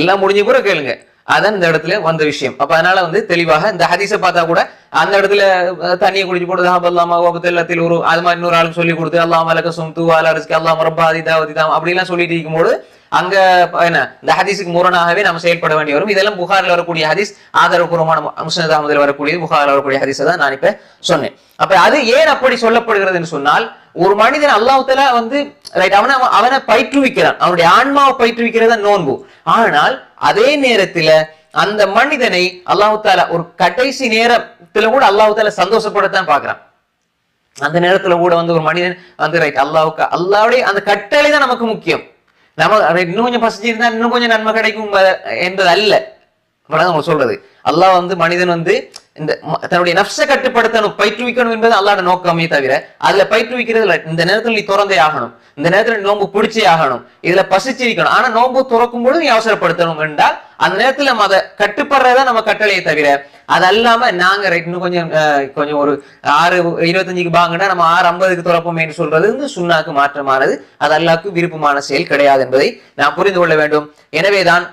[SPEAKER 1] எல்லாம் முடிஞ்ச போற கேளுங்க. அதான் இந்த இடத்துல வந்த விஷயம். அப்ப அதனால தெளிவாக இந்த ஹதீஸை பார்த்தா கூட அந்த இடத்துல தண்ணியை குடிச்சு போட்டு எல்லாத்தில் ஒரு அது மாதிரி இன்னொரு ஆளுக்கு சொல்லி கொடுத்து அல்லாஹ் மலக்க சும் தூவால அரிசி அல்லாஹ் மரப்பாதி தாவதி தாம் அப்படிலாம் சொல்லிட்டு இருக்கும்போது அங்க என்ன இந்த ஹதீஸுக்கு முரணாகவே நம்ம செயல்பட வேண்டி வரும். இதெல்லாம் புகாரில் வரக்கூடிய ஹதீஸ், ஆதரவுபூர்வமான முஸ்னத் அஹ்மதில் வரக்கூடிய புகாரில் வரக்கூடிய ஹதீஸை தான் நான் இப்ப சொன்னேன். அப்ப அது ஏன் அப்படி சொல்லப்படுகிறது என்று சொன்னால், ஒரு மனிதன் அல்லாஹ் தஆலா ரைட் அவனை பயிற்றுவிக்கிறான், அவனுடைய ஆன்மாவை பயிற்றுவிக்கிறதா நோன்பு. ஆனால் அதே நேரத்துல அந்த மனிதனை அல்லாஹ் தஆலா ஒரு கடைசி நேரத்துல கூட அல்லாஹ் தஆலா சந்தோஷப்படத்தான் பாக்குறான். அந்த நேரத்துல கூட ஒரு மனிதன் ரைட் அல்லாஹ்வுடைய அந்த கட்டளை தான் நமக்கு முக்கியம். நம்ம இன்னும் கொஞ்சம் பசிச்சிருந்தா இன்னும் கொஞ்சம் நன்மை கிடைக்கும் என்பது அல்ல சொல்றது. அல்லாஹ் மனிதன் இந்த தன்னுடைய நஃப்ஸை கட்டுப்படுத்தணும், பயிற்றுவிக்கணும் என்பது அல்லாஹ்வோட நோக்கமே தவிர அதுல பயிற்றுவிக்கிறது இல்லை. இந்த நேரத்துல நீ திறந்தே ஆகணும், இந்த நேரத்துல நோன்பு பிடிச்சே ஆகணும், இதுல பசிச்சிருக்கணும். ஆனா நோன்பு துறக்கும் பொழுது நீ அவசரப்படுத்தணும் என்றால் அந்த நேரத்துல நம்ம அதை கட்டுப்படுறதா நம்ம கட்டளையை தவிர அது அல்லாம நாங்க இன்னும் கொஞ்சம் ஒரு 6:25 பாங்கன்னா நம்ம 6:50 துறப்போம் என்று சொல்றது சுன்னாக்கு மாற்றமானது. அது அல்லாஹ்வுக்கு விருப்பமான செயல் கிடையாது என்பதை நாம் புரிந்து கொள்ள வேண்டும். எனவேதான்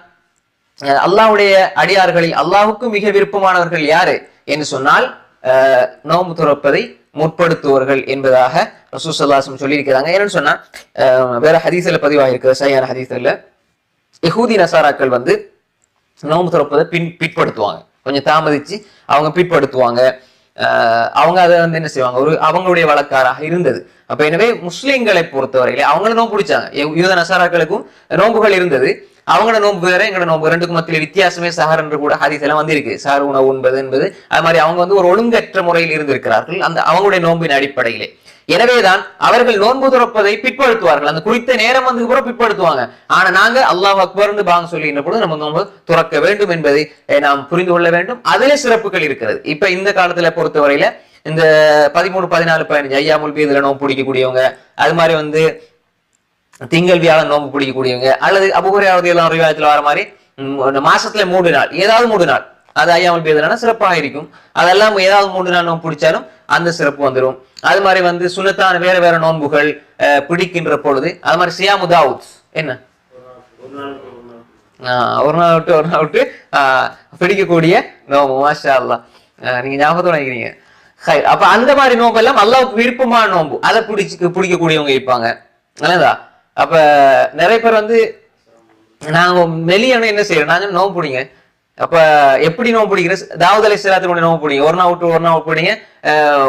[SPEAKER 1] அல்லாஹ்வுடைய அடியார்களில் அல்லாஹ்வுக்கு மிக விருப்பமானவர்கள் யாரு என்று சொன்னால் நோன்பு துறப்பதை முற்படுத்துவர்கள் என்பதாக ரசூல் ஸல்லல்லாஹு அலைஹி வஸல்லம் சொல்லி இருக்கிறாங்க. என்னன்னு சொன்னா வேற ஹதீஸ்ல பதிவாக இருக்கிற சரியான ஹதீஸ்ல யஹூதி நசாராக்கள் நோன்பு துறப்பதை பிற்படுத்துவாங்க, கொஞ்சம் தாமதிச்சு அவங்க பிற்படுத்துவாங்க. அவங்க அதை என்ன செய்வாங்க, ஒரு அவங்களுடைய வழக்காராக இருந்தது. அப்ப எனவே முஸ்லிம்களை பொறுத்தவரையிலே அவங்கள நோன்பு பிடிச்சாங்க. யூத நசாராக்களுக்கும் நோன்புகள் இருந்தது. அவங்களோட நோன்பு வேற எங்களோட நோன்பு ரெண்டுக்கும் மத்தியில் வித்தியாசமே சஹர் என்று கூட ஹதீஸ் எல்லாம் வந்திருக்கு. சஹர் உணவு என்பது அது மாதிரி அவங்க ஒரு ஒழுங்கற்ற முறையில் இருந்திருக்கிறார்கள் அந்த அவங்களுடைய நோன்பின் அடிப்படையிலே. எனவேதான் அவர்கள் நோன்பு துறப்பதை பிற்படுத்துவார்கள், அந்த குறித்த நேரம் கூட பிற்படுத்துவாங்க. ஆனா நாங்க அல்லாஹ் அக்பர்னு பாங்க சொல்லின்ற பொழுது நம்ம நோன்பு துறக்க வேண்டும் என்பதை நாம் புரிந்து கொள்ள வேண்டும். அதிலே சிறப்புகள் இருக்கிறது. இப்ப இந்த காலத்துல பொறுத்தவரையில இந்த 13, 14, 15 ஐயாமுல் பீதுல நோன்பு பிடிக்கக்கூடியவங்க, அது மாதிரி திங்கள் வியாழன் நோன்பு பிடிக்கக்கூடியவங்க, அல்லது அபூ ஹுரைரா ரலியல்லாஹு அன்ஹு ரிவாயத்துல வர மாதிரி மாசத்துல 3 நாள் ஏதாவது 3 நாள் அது ஐயாமுல் பீதுனா சிறப்பாக இருக்கும். அதெல்லாம் ஏதாவது 3 நாள் நோன்பு பிடிச்சாலும் அந்த சிறப்பு வந்துடும். அது மாதிரி சுன்னத்தான வேற வேற நோன்புகள் பிடிக்கின்ற பொழுது அது மாதிரி சியாமு தாவூத் என்ன ஒரு நாள் விட்டு பிடிக்கக்கூடிய நோம்பு. மாஷா அல்லாஹ், நீங்க ஞாபகத்தோட நினைக்கிறீங்க. அப்ப அந்த மாதிரி நோம்பு எல்லாம் அல்லாஹ்வுக்கு விருப்பமான நோம்பு, அதை பிடிக்கக்கூடியவங்க இருப்பாங்க. நல்லதா? அப்ப நிறைய பேர் நாங்க மெலியான என்ன செய்யறோம், நாங்க நோம்பு பிடிங்க. அப்ப எப்படி நோம்பு பிடிக்கிற தாவூத் அலைஹிஸ்ஸலாத்துடைய நோம்பு பிடிங்க, ஒரு நாள் விட்டு ஒரு நாள் பிடிங்க,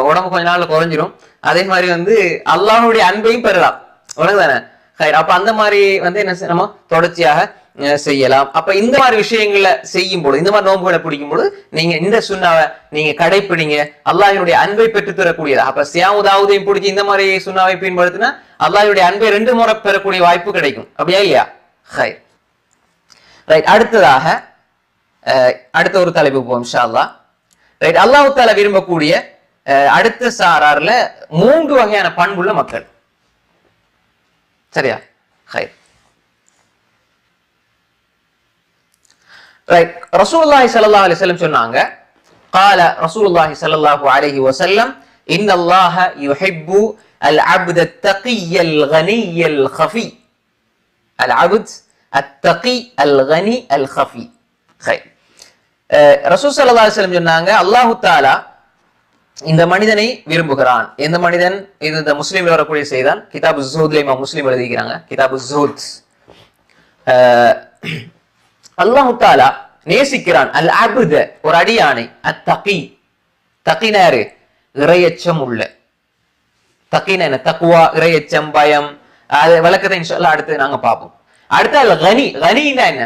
[SPEAKER 1] உடம்பு கொஞ்ச நாள்ல குறைஞ்சிரும். அதே மாதிரி அல்லாஹ்வுடைய அன்பையும் பெறலாம். உலகதானே? அப்ப அந்த மாதிரி என்ன நம்ம தொடர்ச்சியாக செய்யலாம். அப்ப இந்த மாதிரி விஷயங்களை செய்யும் பொழுது, இந்த மாதிரி நோன்புகளை பிடிக்கும் பொழுது நீங்க இந்த சுன்னாவை நீங்க கடைப்பிடிங்க, அல்லாஹ்வுடைய அன்பை பெற்று தரக்கூடியதா. அப்ப சியாமு தாவூதையும் பிடிச்சி இந்த மாதிரி சுன்னாவை பயன்படுத்தினா அல்லாஹ்வுடைய அன்பை 2 முறை பெறக்கூடிய வாய்ப்பு கிடைக்கும். அப்படியா இல்லையா? ரைட். அடுத்ததாக அடுத்த ஒரு தலைப்பு போவோம் இன்ஷா அல்லாஹ். ரைட். அல்லாஹ் தஆலா விரும்பக்கூடிய அடுத்த சாரார்ல 3 வகையான பண்புள்ள மக்கள். சரியா? ரைட். ரசூலுல்லாஹி ஸல்லல்லாஹு அலைஹி வஸல்லம் சொன்னாங்க, قال رسول الله صلى الله عليه وسلم ان الله يحب العبد التقي الغني الخفي. العبد التقي الغني الخفي. ரசூல் ஸல்லல்லாஹு அலைஹி வஸல்லம் சொன்னாங்க, அல்லாஹ் தஆலா இந்த மனிதனை விரும்புகிறான். எந்த மனிதன்? இது இந்த முஸ்லிம்ல வரக்கூடிய செய்தான். கிதாபு ஸுஹூத்ல இமாம் முஸ்லிம் எழுதிக்கிறாங்க. கிதாபு ஸுஹூத். அல்லாஹ் தஆலா நேசிக்கிறான் அல் அப்த ஒரு அடியானை, அத்தகி. தகினாரு இறையச்சம் உள்ள. தகினா என்ன? தக்வா, இறையச்சம், பயம். அது விளக்கத்தை இன்ஷாஅல்லாஹ் அடுத்து நாங்க பார்ப்போம். அடுத்து அல் கனி. கனினா என்ன?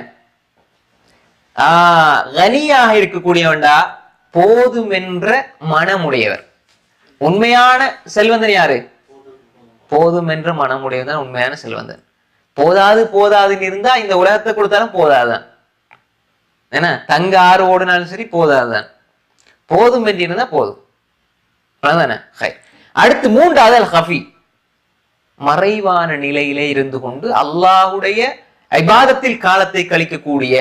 [SPEAKER 1] கனியாக இருக்கக்கூடியவன்டா போதும் என்ற மனமுடையவர். உண்மையான செல்வந்தன் யாரு? போதும் என்ற மனமுடையதான் உண்மையான செல்வந்தன். போதாது போதாதுன்னு இருந்தா இந்த உலகத்தை கொடுத்தாலும் போதாதான். ஏன்னா தங்க ஆறு ஓடுனாலும் சரி போதாதான். போதும் என்று இருந்தா போதும். அடுத்து மூன்றாவது அல் ஹஃபி, மறைவான நிலையிலே இருந்து கொண்டு அல்லாஹுடைய இபாதத்தில் காலத்தை கழிக்கக்கூடிய,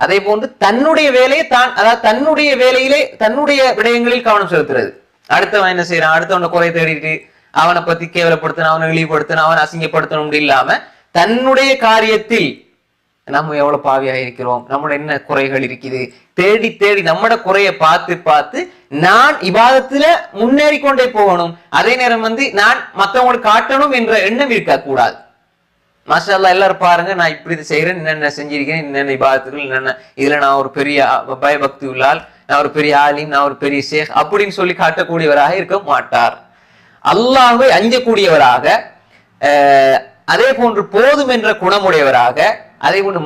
[SPEAKER 1] அதே போன்று தன்னுடைய வேலையை தான், அதாவது தன்னுடைய வேலையிலே தன்னுடைய விடயங்களில் கவனம் செலுத்துறது. அடுத்தவன் என்ன செய்யறான், அடுத்தவனை குறை தேடிட்டு அவனை பத்தி கேவலப்படுத்தணும், அவனை இழிவுபடுத்தணும், அவனை அசிங்கப்படுத்தணும் இல்லாம தன்னுடைய காரியத்தில் நம்ம எவ்வளவு பாவியா இருக்கிறோம், நம்மளோட என்ன குறைகள் இருக்குது, தேடி தேடி நம்மட குறையை பார்த்து பார்த்து நான் இபாதத்துல முன்னேறி கொண்டே போகணும். அதே நேரம் நான் மற்றவங்களுக்கு காட்டணும் என்ற எண்ணம் இருக்க கூடாது. மாஷா அல்லாஹ் எல்லாரும் பாருங்க, நான் இப்படி இது செய்யறேன், என்னென்ன செஞ்சிருக்கேன், என்னென்ன இபாதத்துகள், என்னென்ன இதுல நான் ஒரு பெரிய பயபக்தி உள்ளால், நான் ஒரு பெரிய ஆலிம், நான் ஒரு பெரிய ஷேக் அப்படின்னு சொல்லி காட்டக்கூடியவராக இருக்க மாட்டார். அல்லாஹ்வை அஞ்சக்கூடியவராக, அதே போன்று போதும் என்ற குணமுடையவராக, அதே போன்று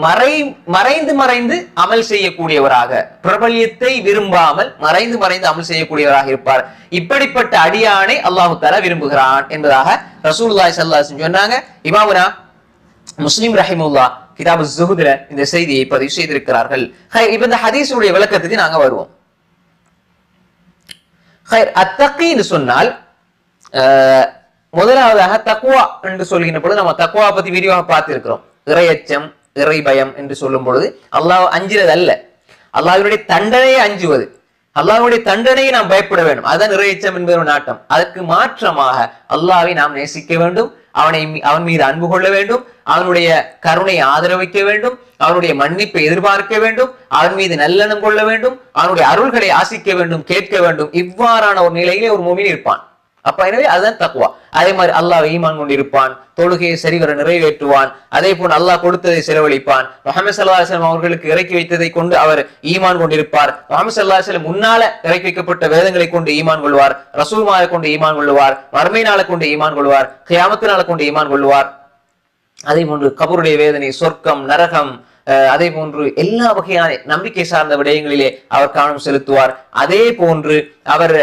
[SPEAKER 1] மறைந்து மறைந்து அமல் செய்யக்கூடியவராக, பிரபல்யத்தை விரும்பாமல் மறைந்து மறைந்து அமல் செய்யக்கூடியவராக இருப்பார். இப்படிப்பட்ட அடியானை அல்லாஹு தஆலா விரும்புகிறான் என்பதாக ரசூலுல்லாஹி ஸல்லல்லாஹு அலைஹி வஸல்லம் சொன்னாங்க. இமாமுனா முஸ்லிம் ரஹிமஹுல்லாஹ் கிதாபு ஸுஹுத்ல இந்த செய்தியை பதிவு செய்திருக்கிறார்கள். இப்ப இந்த ஹதீஸுடைய விளக்கத்துக்கு நாங்க வருவோம். அத்தகீன்னு சொன்னால் முதலாவதாக தக்வா என்று சொல்கின்ற பொழுது நம்ம தக்வா பத்தி விரிவாக பார்த்திருக்கிறோம். இறையச்சம், இறை பயம் என்று சொல்லும் பொழுது அல்லாஹ் அஞ்சுறது அல்ல, அல்லாஹ்வுடைய தண்டனையை அஞ்சுவது. அல்லாஹ்வுடைய தண்டனையை நாம் பயப்பட வேண்டும், அதுதான் இறையச்சம் என்பது ஒரு நாட்டம். அதற்கு மாற்றமாக அல்லாஹ்வை நாம் நேசிக்க வேண்டும், அவன் மீது அன்பு கொள்ள வேண்டும், அவனுடைய கருணை ஆதரவிக்க வேண்டும், அவனுடைய மன்னிப்பை எதிர்பார்க்க வேண்டும், அவன் மீது நல்லெண்ணம் கொள்ள வேண்டும், அவனுடைய அருள்களை ஆசிக்க வேண்டும், கேட்க வேண்டும். இவ்வாறான ஒரு நிலையிலே ஒரு முஃமின் இருப்பான். அப்ப எனவே அதுதான் தக்வா. அதே மாதிரி அல்லாஹ் ஈமான் கொண்டிருப்பான், தொழுகையை சரிவர நிறைவேற்றுவான், அதே போன்று அல்லாஹ் கொடுத்ததை செலவழிப்பான். முஹம்மது ஸல்லல்லாஹு அலைஹி வஸல்லம் அவர்களுக்கு இறக்கி வைத்ததை கொண்டு அவர் ஈமான் கொண்டிருப்பார். முஹம்மது ஸல்லல்லாஹு அலைஹி வஸல்லம் முன்னால இறக்கி வைக்கப்பட்ட வேதங்களை கொண்டு ஈமான் கொள்வார், ரசூல்மாரை கொண்டு ஈமான் கொள்வார், மறுமை நாளை கொண்டு ஈமான் கொள்வார், கியாமத் நாளை கொண்டு ஈமான் கொள்வார். அதே போன்று கபருடைய வேதனை, சொர்க்கம், நரகம், அதே போன்று எல்லா வகையான நம்பிக்கை சார்ந்த விடயங்களிலே அவர் கவனம் செலுத்துவார். அதே போன்று அவர்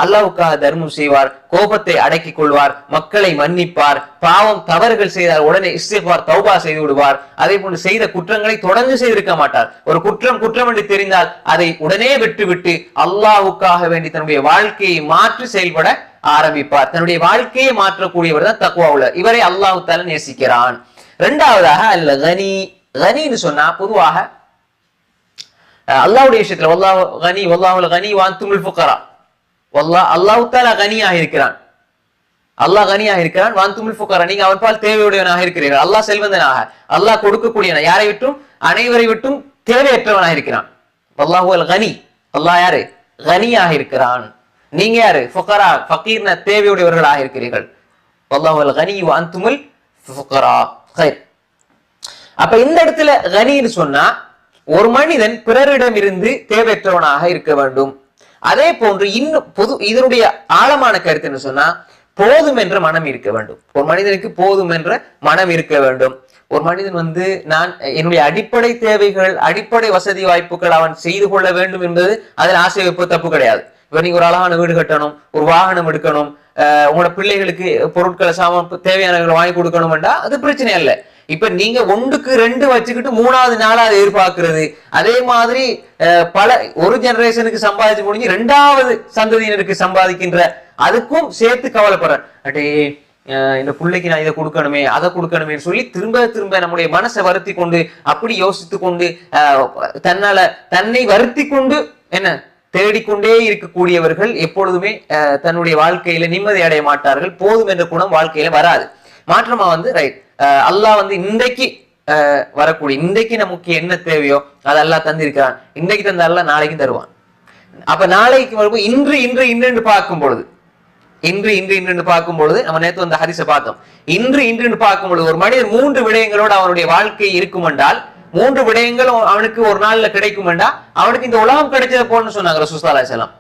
[SPEAKER 1] அல்லாஹ்வுக்காக தர்மம் செய்வார், கோபத்தை அடக்கிக் கொள்வார், மக்களை மன்னிப்பார், பாவம் தவறுகள் செய்தார் உடனே இஸ்திக்பார் தௌபா செய்து விடுவார். அதே போன்று செய்த குற்றங்களை தொடர்ந்து செய்திருக்க மாட்டார். ஒரு குற்றம் என்று தெரிந்தால் அதை உடனே விட்டுவிட்டு அல்லாஹ்வுக்காக வேண்டி தன்னுடைய வாழ்க்கையை மாற்றி செயல்பட ஆரம்பிப்பார். தன்னுடைய வாழ்க்கையை மாற்றக்கூடியவர் தான் தக்வா உள்ளவர். இவரை அல்லாஹ் தஆலா நேசிக்கிறான். இரண்டாவதாக அல் கனி. கனின்னு சொன்னா பொதுவாக அல்லாஹ்வுடைய விஷயத்துல வல்லாஹு கனி வல்லாஹுல் கனி வ அன்துமுல் ஃபுகரா, அல்லாஹ் தஆலா கனியாக இருக்கிறான், அல்லாஹ் கனியாக இருக்கிறான், வ அன்துமுல் ஃபுகரா, நீங்க அவன் பால் தேவையுடையவனாக இருக்கிறீர்கள். அல்லாஹ் செல்வந்தனாக, அல்லாஹ் கொடுக்கக்கூடியவன், யாரை விட்டும் அனைவரை விட்டும் தேவையற்றவனாக இருக்கிறான். வல்லாஹுல் கனி, அல்லாஹ் யாரு கனியாக இருக்கிறான், நீங்க யாரு ஃபுகரா ஃபகீர்ன தேவையுடையவர்களாக இருக்கிறீர்கள். வல்லாஹுல் கனி வ அன்துமுல் ஃபுகரா. கைர். அப்ப இந்த இடத்துல கனின்னு சொன்னா ஒரு மனிதன் பிறரிடம் இருந்து தேவையற்றவனாக இருக்க வேண்டும். அதே போன்று இன்னும் இதனுடைய ஆழமான கருத்து என்ன சொன்னா போதும் என்ற மனம் இருக்க வேண்டும். ஒரு மனிதனுக்கு போதும் என்ற மனம் இருக்க வேண்டும். ஒரு மனிதன் நான் என்னுடைய அடிப்படை தேவைகள், அடிப்படை வசதி வாய்ப்புகள் அவன் செய்து கொள்ள வேண்டும் என்பது அதில் ஆசை வைப்பு தப்பு கிடையாது. இப்ப நீங்க ஒரு அழகான வீடு கட்டணும், ஒரு வாகனம் எடுக்கணும், உங்களோட பிள்ளைகளுக்கு பொருட்களை தேவையானவர்களை வாங்கி கொடுக்கணும்டா அது பிரச்சனை அல்ல. இப்ப நீங்க 1க்கு 2 வச்சுக்கிட்டு 3வது 4வது எதிர்பார்க்கிறது, அதே மாதிரி பல ஒரு ஜெனரேஷனுக்கு சம்பாதிச்சு முடிஞ்சு 2வது சந்ததியினருக்கு சம்பாதிக்கின்ற அதுக்கும் சேர்த்து கவலைப்படுறேன். அடே இந்த பிள்ளைக்கு நான் இதை கொடுக்கணுமே அதை கொடுக்கணுமே சொல்லி திரும்ப திரும்ப நம்முடைய மனசை வருத்தி கொண்டு அப்படி யோசித்து கொண்டு தன்னை வருத்தி கொண்டு தேடிக்கொண்டே இருக்கக்கூடியவர்கள் எப்பொழுதுமே தன்னுடைய வாழ்க்கையில நிம்மதி அடைய மாட்டார்கள். போதும் என்ற குணம் வாழ்க்கையில வராது. மாற்றமா ரைட் அல்லாஹ் இன்றைக்கு வரக்கூடிய இன்றைக்கு நமக்கு என்ன தேவையோ அது அல்லாஹ் தந்திருக்கிறான். இன்றைக்கு தந்த அல்லாஹ் நாளைக்கு தருவான். அப்ப நாளைக்கு வரும்போது இன்று பார்க்கும் பொழுது இன்று பார்க்கும் பொழுது நம்ம நேற்று அந்த ஹதீஸை பார்த்தோம். இன்று பார்க்கும் பொழுது ஒரு மனிதர் 3 விடயங்களோடு அவனுடைய வாழ்க்கை இருக்கும் என்றால் 3 விடயங்கள் அவனுக்கு ஒரு நாள்ல கிடைக்கும் என்றால் அவனுக்கு இந்த உலகம் கிடைச்சத போன்னு சொன்னாங்க ரசூலுல்லாஹி ஸல்லல்லாஹு அலைஹி வஸல்லம்.